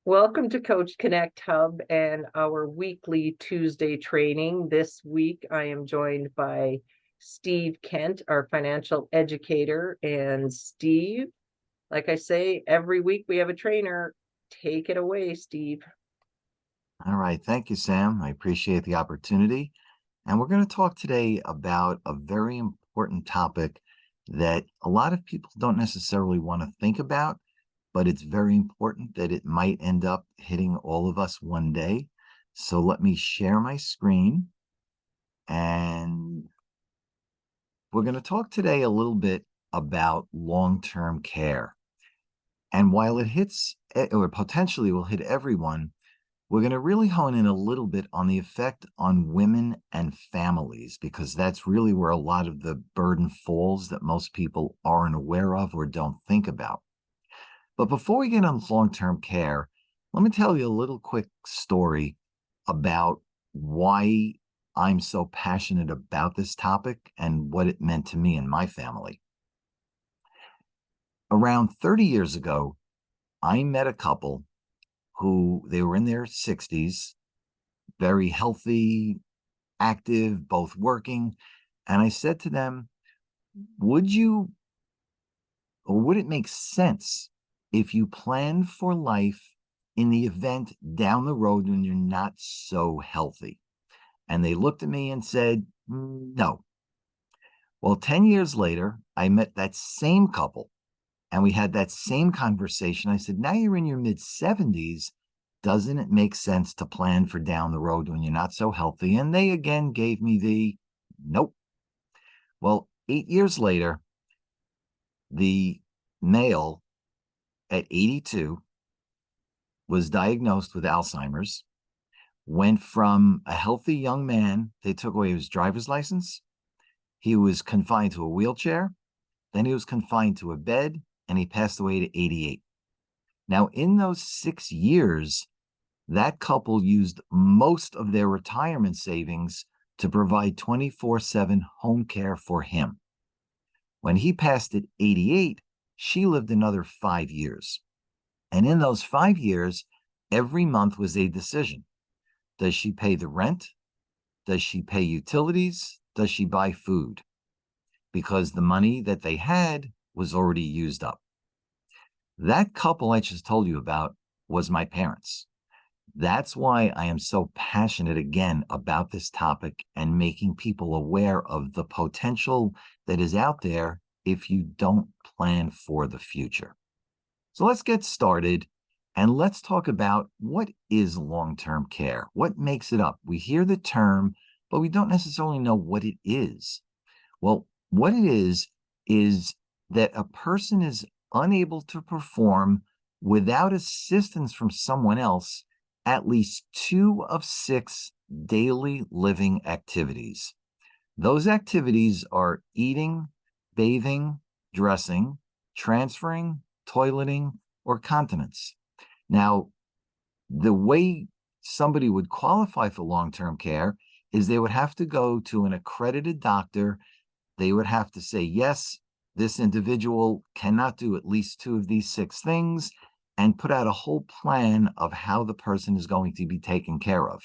Welcome to Coach Connect Hub and our weekly Tuesday training. This week, I am joined by Steve Kent, our financial educator. And Steve, like I say, every week we have a trainer. Take it away, Steve. All right. Thank you, Sam. I appreciate the opportunity. And we're going to talk today about a very important topic that a lot of people don't necessarily want to think about, but it's very important that it might end up hitting all of us one day. So let me share my screen. And we're going to talk today a little bit about long-term care. And while it hits, or potentially will hit everyone, we're going to really hone in a little bit on the effect on women and families, because that's really where a lot of the burden falls that most people aren't aware of or don't think about. But before we get on long-term care, let me tell you a little quick story about why I'm so passionate about this topic and what it meant to me and my family. Around 30 years ago, I met a couple who they were in their 60s, very healthy, active, both working. And I said to them, would it make sense if you planned for life in the event down the road when you're not so healthy? And they looked at me and said, no. Well, 10 years later, I met that same couple and we had that same conversation. I said, now you're in your mid 70s. Doesn't it make sense to plan for down the road when you're not so healthy? And they again gave me the nope. Well, 8 years later, the male at 82 was diagnosed with Alzheimer's, went from a healthy young man. They took away his driver's license. He was confined to a wheelchair. Then he was confined to a bed, and he passed away at 88. Now, in those 6 years, that couple used most of their retirement savings to provide 24/7 home care for him. When he passed at 88, she lived another 5 years. And in those 5 years, every month was a decision. Does she pay the rent? Does she pay utilities? Does she buy food? Because the money that they had was already used up. That couple I just told you about was my parents. That's why I am so passionate again about this topic and making people aware of the potential that is out there if you don't plan for the future. So let's get started and let's talk about what is long-term care. What makes it up? We hear the term, but we don't necessarily know what it is. Well, what it is that a person is unable to perform without assistance from someone else at least 2 of 6 daily living activities. Those activities are eating, bathing, dressing, transferring, toileting, or continence. Now, the way somebody would qualify for long-term care is they would have to go to an accredited doctor. They would have to say, yes, this individual cannot do at least 2 of these 6 things, and put out a whole plan of how the person is going to be taken care of.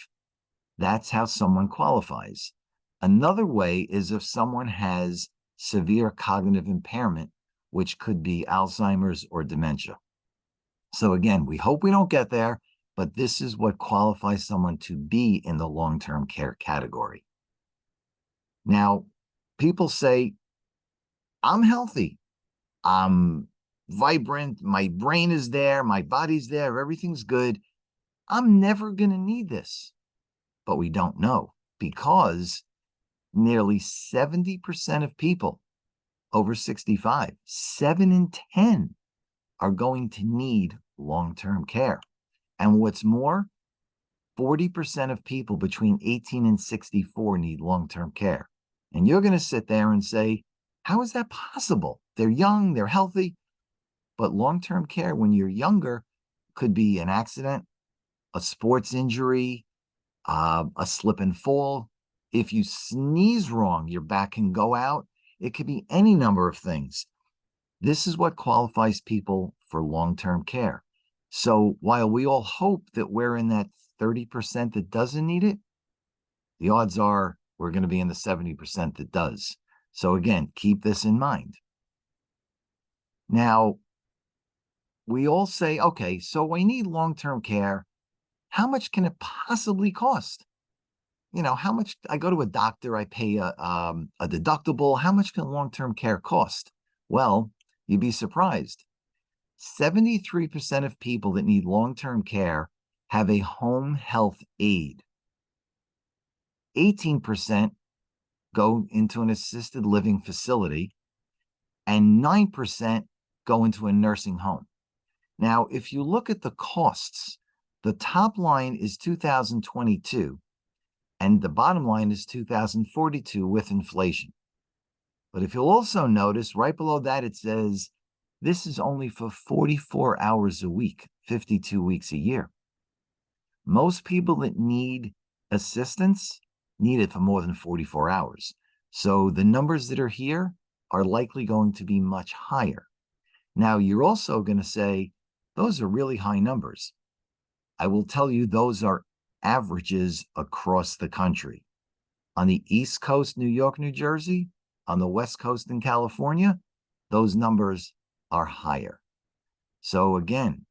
That's how someone qualifies. Another way is if someone has severe cognitive impairment, which could be Alzheimer's or dementia. So again, we hope we don't get there, but this is what qualifies someone to be in the long-term care category. Now, people say, I'm healthy. I'm vibrant. My brain is there. My body's there. Everything's good. I'm never going to need this. But we don't know, because nearly 70% of people over 65, 7 in 10, are going to need long-term care. And what's more, 40% of people between 18 and 64 need long-term care. And you're going to sit there and say, how is that possible? They're young, they're healthy. But long-term care when you're younger could be an accident, a sports injury, a slip and fall. If you sneeze wrong, your back can go out. It could be any number of things. This is what qualifies people for long-term care. So while we all hope that we're in that 30% that doesn't need it, the odds are we're going to be in the 70% that does. So again, keep this in mind. Now, we all say, okay, so we need long-term care. How much can it possibly cost? How much I go to a doctor, I pay a deductible. How much can long-term care cost? Well, you'd be surprised. 73% of people that need long-term care have a home health aide. 18% go into an assisted living facility, and 9% go into a nursing home. Now, if you look at the costs, the top line is 2022, and the bottom line is 2042 with inflation. But if you'll also notice, right below that, it says this is only for 44 hours a week, 52 weeks a year. Most people that need assistance need it for more than 44 hours. So the numbers that are here are likely going to be much higher. Now, you're also going to say, those are really high numbers. I will tell you, those are averages across the country. On the East Coast, New York, New Jersey, on the West Coast in California, those numbers are higher. So again,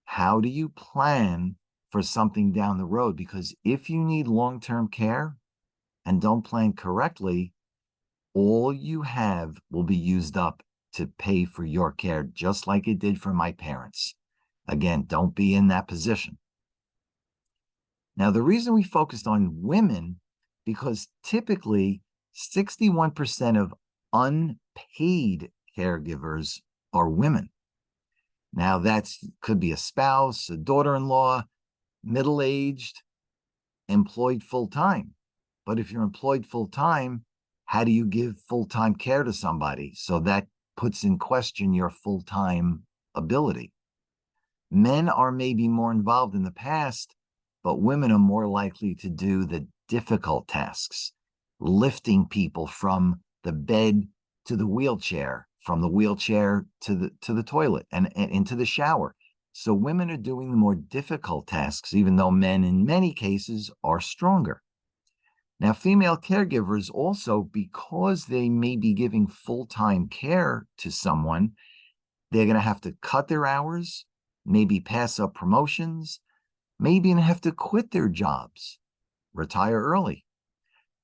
how do you plan for something down the road? Because if you need long-term care and don't plan correctly, all you have will be used up to pay for your care, just like it did for my parents. Again, don't be in that position. Now, the reason we focused on women, because typically 61% of unpaid caregivers are women. Now, that could be a spouse, a daughter-in-law, middle-aged, employed full-time. But if you're employed full-time, how do you give full-time care to somebody? So that puts in question your full-time ability. Men are maybe more involved in the past, but women are more likely to do the difficult tasks, lifting people from the bed to the wheelchair, from the wheelchair to the toilet and into the shower. So women are doing the more difficult tasks, even though men in many cases are stronger. Now, female caregivers also, because they may be giving full-time care to someone, they're going to have to cut their hours, maybe pass up promotions, maybe even have to quit their jobs, retire early.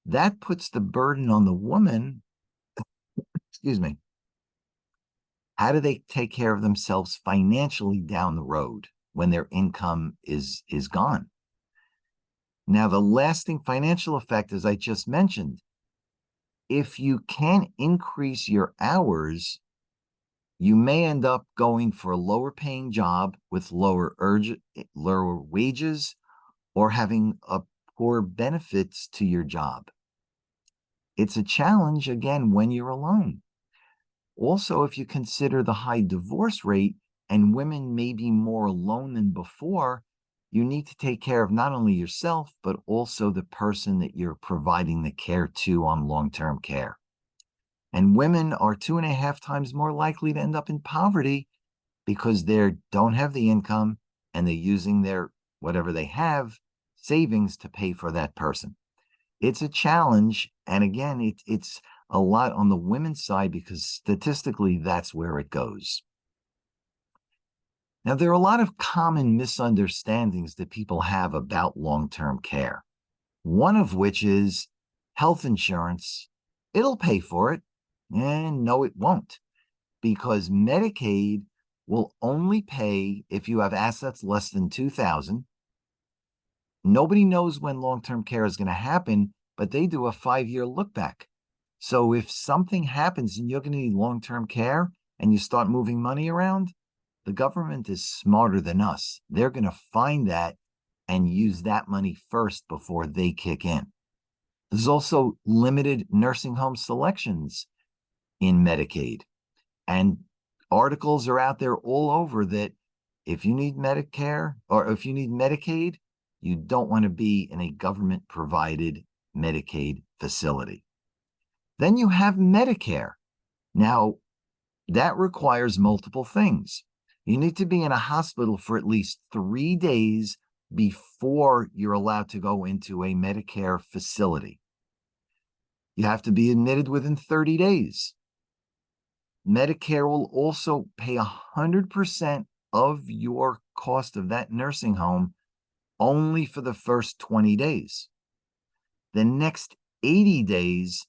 That puts the burden on the woman. Excuse me. How do they take care of themselves financially down the road when their income is gone? Now, the lasting financial effect, as I just mentioned, if you can't increase your hours, you may end up going for a lower paying job with lower wages, or having a poor benefits to your job. It's a challenge, again, when you're alone. Also, if you consider the high divorce rate and women may be more alone than before, you need to take care of not only yourself, but also the person that you're providing the care to on long-term care. And women are 2.5 times more likely to end up in poverty because they don't have the income and they're using their whatever they have savings to pay for that person. It's a challenge. And again, it's a lot on the women's side because statistically, that's where it goes. Now, there are a lot of common misunderstandings that people have about long-term care. One of which is health insurance. It'll pay for it. And no, it won't, because Medicaid will only pay if you have assets less than $2,000. Nobody knows when long-term care is going to happen, but they do a 5-year look back. So if something happens and you're going to need long-term care and you start moving money around, the government is smarter than us. They're going to find that and use that money first before they kick in. There's also limited nursing home selections in Medicaid. And articles are out there all over that if you need Medicare or if you need Medicaid, you don't want to be in a government-provided Medicaid facility. Then you have Medicare. Now, that requires multiple things. You need to be in a hospital for at least 3 days before you're allowed to go into a Medicare facility. You have to be admitted within 30 days. Medicare will also pay 100% of your cost of that nursing home only for the first 20 days. The next 80 days,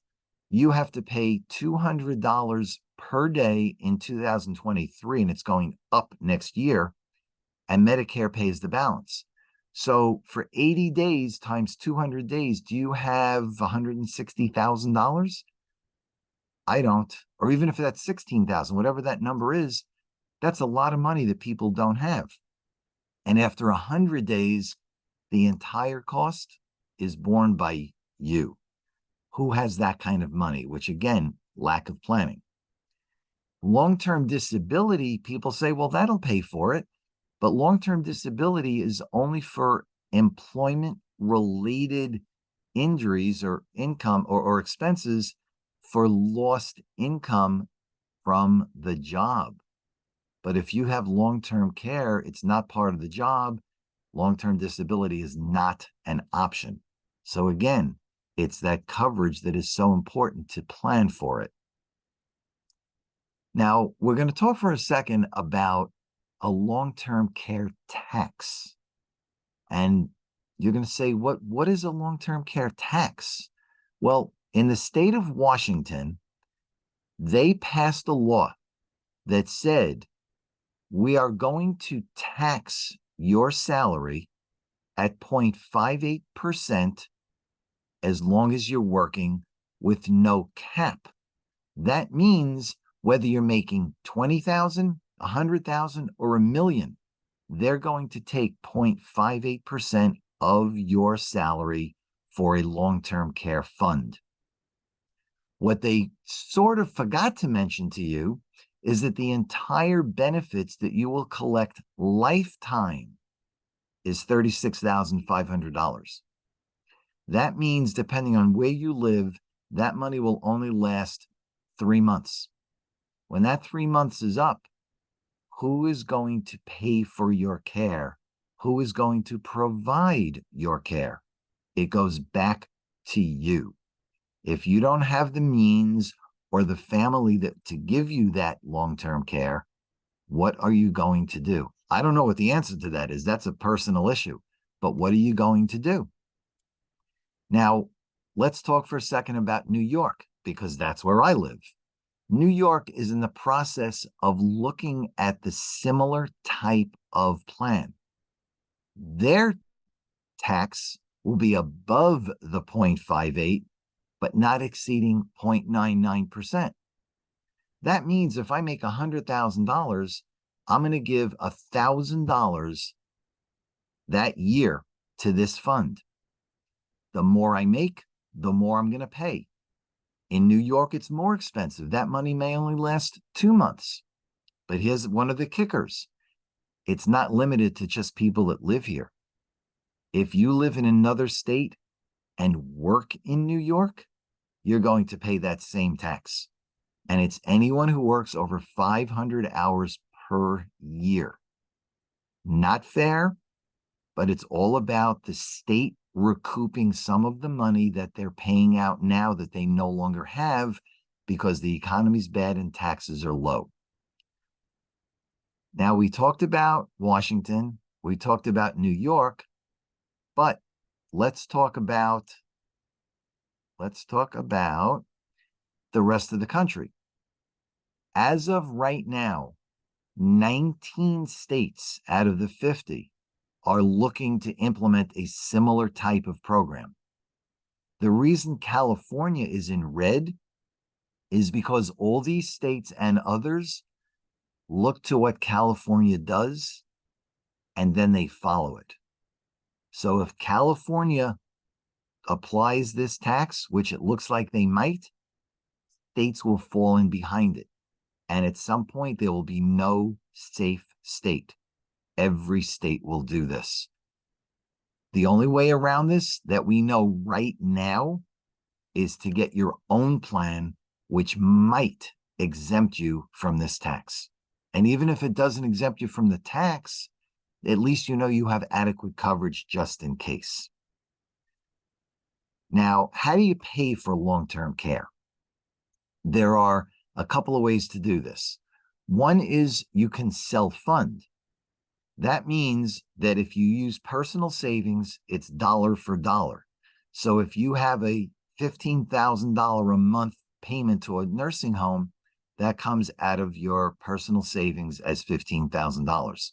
you have to pay $200 per day in 2023, and it's going up next year, and Medicare pays the balance. So for 80 days times 200 days, do you have $160,000? I don't. Or even if that's 16,000, whatever that number is, that's a lot of money that people don't have. And after 100 days, the entire cost is borne by you. Who has that kind of money? Which again, lack of planning. Long-term disability, people say, well, that'll pay for it. But long-term disability is only for employment-related injuries or income or expenses for lost income from the job. But if you have long-term care, it's not part of the job. Long-term disability is not an option. So again, it's that coverage that is so important to plan for it. Now, we're going to talk for a second about a long-term care tax. And you're going to say, what is a long-term care tax? Well, in the state of Washington, they passed a law that said, we are going to tax your salary at 0.58% as long as you're working with no cap. That means whether you're making 20,000, 100,000, or $1 million, they're going to take 0.58% of your salary for a long-term care fund. What they sort of forgot to mention to you is that the entire benefits that you will collect lifetime is $36,500. That means, depending on where you live, that money will only last 3 months. When that 3 months is up, who is going to pay for your care? Who is going to provide your care? It goes back to you. If you don't have the means or the family to give you that long-term care, what are you going to do? I don't know what the answer to that is. That's a personal issue. But what are you going to do? Now, let's talk for a second about New York, because that's where I live. New York is in the process of looking at the similar type of plan. Their tax will be above the 0.58, but not exceeding 0.99%. That means if I make $100,000, I'm going to give $1,000 that year to this fund. The more I make, the more I'm going to pay. In New York, it's more expensive. That money may only last 2 months. But here's one of the kickers. It's not limited to just people that live here. If you live in another state and work in New York, you're going to pay that same tax. And it's anyone who works over 500 hours per year. Not fair, but it's all about the state recouping some of the money that they're paying out now that they no longer have because the economy's bad and taxes are low. Now, we talked about Washington, we talked about New York, but let's talk about the rest of the country. As of right now, 19 states out of the 50 are looking to implement a similar type of program. The reason California is in red is because all these states and others look to what California does, and then they follow it. So if California applies this tax, which it looks like they might, states will fall in behind it. And at some point, there will be no safe state. Every state will do this. The only way around this that we know right now is to get your own plan, which might exempt you from this tax. And even if it doesn't exempt you from the tax, at least you know you have adequate coverage just in case. Now, how do you pay for long-term care? There are a couple of ways to do this. One is you can self-fund. That means that if you use personal savings, it's dollar for dollar. So if you have a $15,000 a month payment to a nursing home, that comes out of your personal savings as $15,000.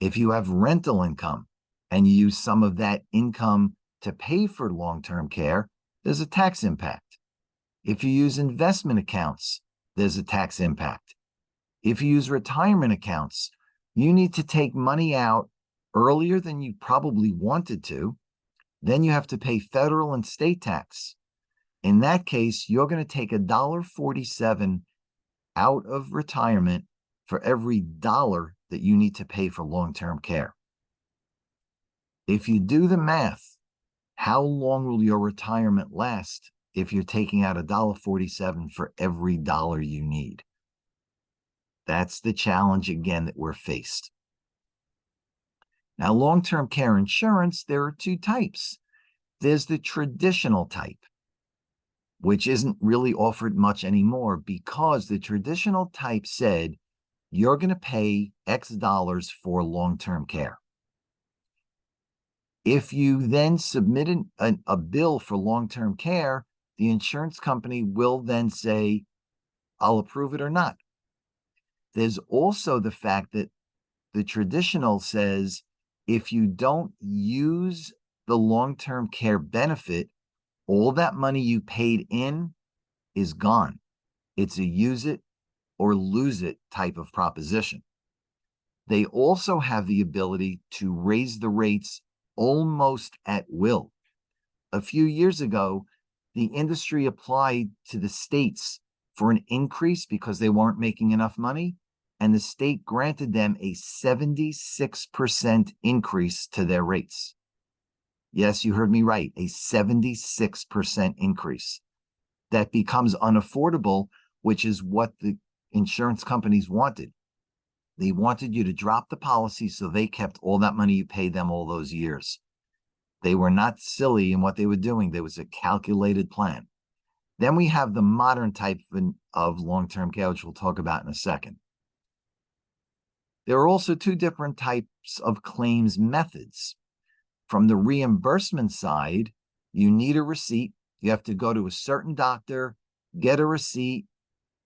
If you have rental income and you use some of that income to pay for long-term care, there's a tax impact. If you use investment accounts, there's a tax impact. If you use retirement accounts, you need to take money out earlier than you probably wanted to. Then you have to pay federal and state tax. In that case, you're going to take $1.47 out of retirement for every dollar that you need to pay for long-term care. If you do the math, how long will your retirement last if you're taking out $1.47 for every dollar you need? That's the challenge, again, that we're faced. Now, long-term care insurance, there are two types. There's the traditional type, which isn't really offered much anymore because the traditional type said you're going to pay X dollars for long-term care. If you then submit a bill for long-term care, the insurance company will then say, I'll approve it or not. There's also the fact that the traditional says if you don't use the long-term care benefit, all that money you paid in is gone. It's a use it or lose it type of proposition. They also have the ability to raise the rates almost at will. A few years ago, the industry applied to the states for an increase because they weren't making enough money, and the state granted them a 76% increase to their rates. Yes, you heard me right, a 76% increase. That becomes unaffordable, which is what the insurance companies wanted. They wanted you to drop the policy so they kept all that money you paid them all those years. They were not silly in what they were doing. There was a calculated plan. Then we have the modern type of long-term care, which we'll talk about in a second. There are also two different types of claims methods. From the reimbursement side, you need a receipt. You have to go to a certain doctor, get a receipt,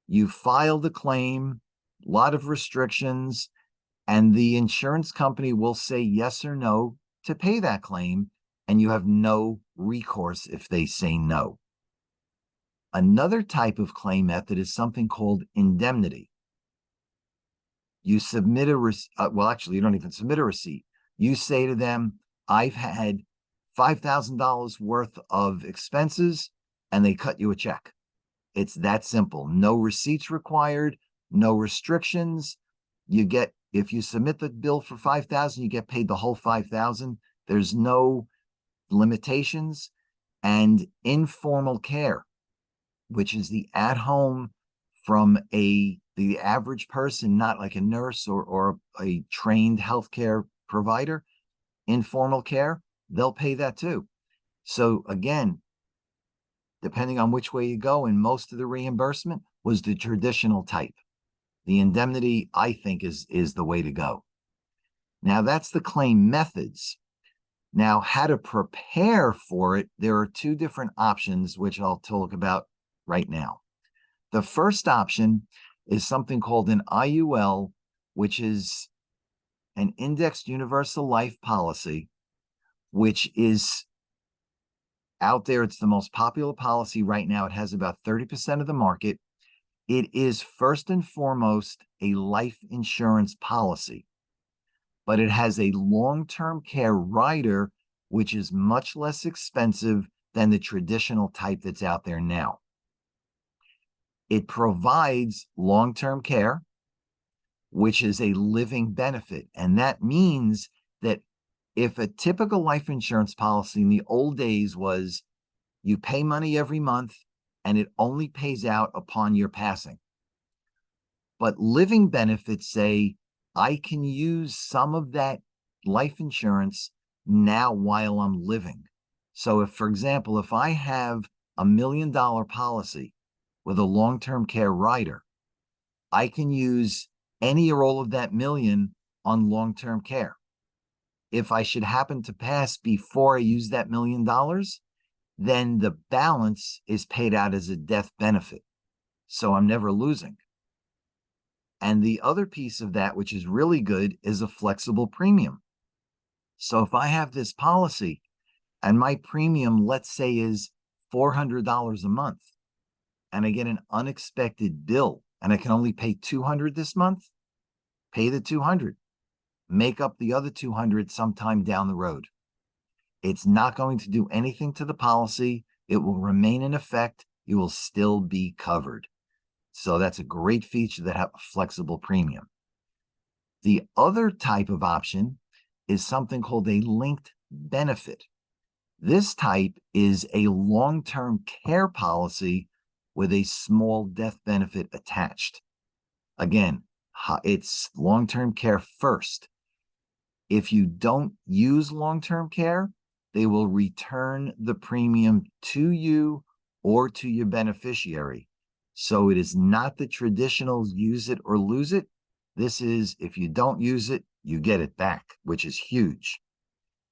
you file the claim, a lot of restrictions, and the insurance company will say yes or no to pay that claim, and you have no recourse if they say no. Another type of claim method is something called indemnity. You submit you don't even submit a receipt. You say to them, I've had $5,000 worth of expenses, and they cut you a check. It's that simple. No receipts required, no restrictions. If you submit the bill for $5,000, you get paid the whole $5,000. There's no limitations. And informal care, which is the at-home from the average person, not like a nurse or a trained healthcare provider. Informal care, they'll pay that too. So again, depending on which way you go, and most of the reimbursement was the traditional type. The indemnity, I think, is the way to go. Now, that's the claim methods. Now, how to prepare for it, there are two different options, which I'll talk about right now. The first option is something called an IUL, which is an indexed universal life policy, which is out there. It's the most popular policy right now. It has about 30% of the market. It is first and foremost a life insurance policy, but it has a long-term care rider, which is much less expensive than the traditional type that's out there now. It provides long-term care, which is a living benefit. And that means that if a typical life insurance policy in the old days was you pay money every month and it only pays out upon your passing. But living benefits say I can use some of that life insurance now while I'm living. So if, for example, if I have $1 million policy with a long-term care rider, I can use any or all of that million on long-term care. If I should happen to pass before I use that $1 million, then the balance is paid out as a death benefit. So I'm never losing. And the other piece of that, which is really good, is a flexible premium. So if I have this policy and my premium, let's say, is $400 a month, and I get an unexpected bill and I can only pay $200 this month, pay the $200, make up the other $200 sometime down the road. It's not going to do anything to the policy. It will remain in effect. You will still be covered. So that's a great feature that have a flexible premium. The other type of option is something called a linked benefit. This type is a long-term care policy with a small death benefit attached. Again, it's long-term care first. If you don't use long-term care, they will return the premium to you or to your beneficiary. So it is not the traditional use it or lose it. This is, if you don't use it, you get it back, which is huge.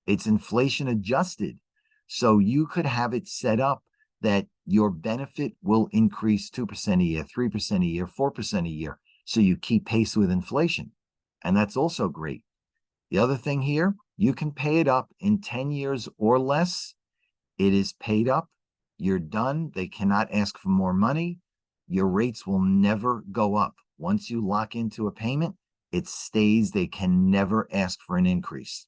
It's inflation adjusted. So you could have it set up that your benefit will increase 2% a year, 3% a year, 4% a year. So you keep pace with inflation. And that's also great. The other thing here, you can pay it up in 10 years or less. It is paid up. You're done. They cannot ask for more money. Your rates will never go up. Once you lock into a payment, it stays. They can never ask for an increase.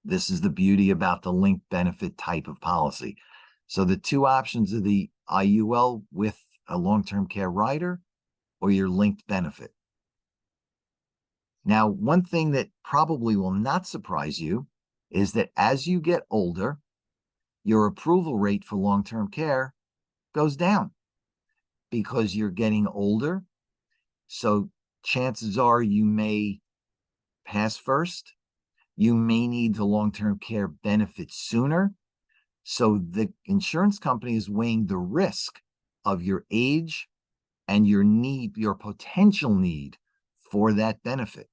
This is the beauty about the linked benefit type of policy. So the two options are the IUL with a long-term care rider or your linked benefit. Now, one thing that probably will not surprise you is that as you get older, your approval rate for long-term care goes down because you're getting older. So chances are you may pass first. You may need the long-term care benefit sooner. So the insurance company is weighing the risk of your age and your need, your potential need for that benefit.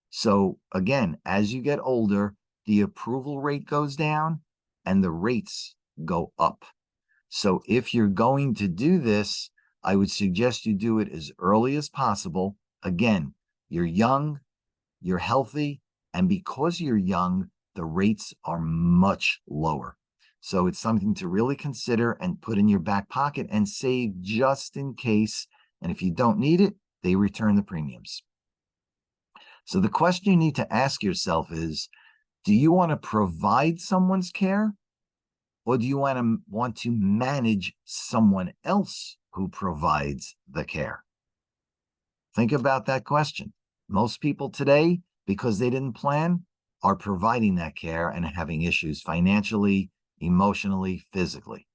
So again, as you get older, the approval rate goes down and the rates go up. So if you're going to do this, I would suggest you do it as early as possible. Again, you're young, you're healthy, and because you're young, the rates are much lower. So it's something to really consider and put in your back pocket and save just in case. And if you don't need it, they return the premiums. So the question you need to ask yourself is, do you want to provide someone's care, or do you want to manage someone else who provides the care? Think about that question. Most people today, because they didn't plan, are providing that care and having issues financially, emotionally, physically.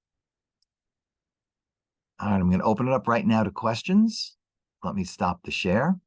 All right, I'm going to open it up right now to questions. Let me stop the share.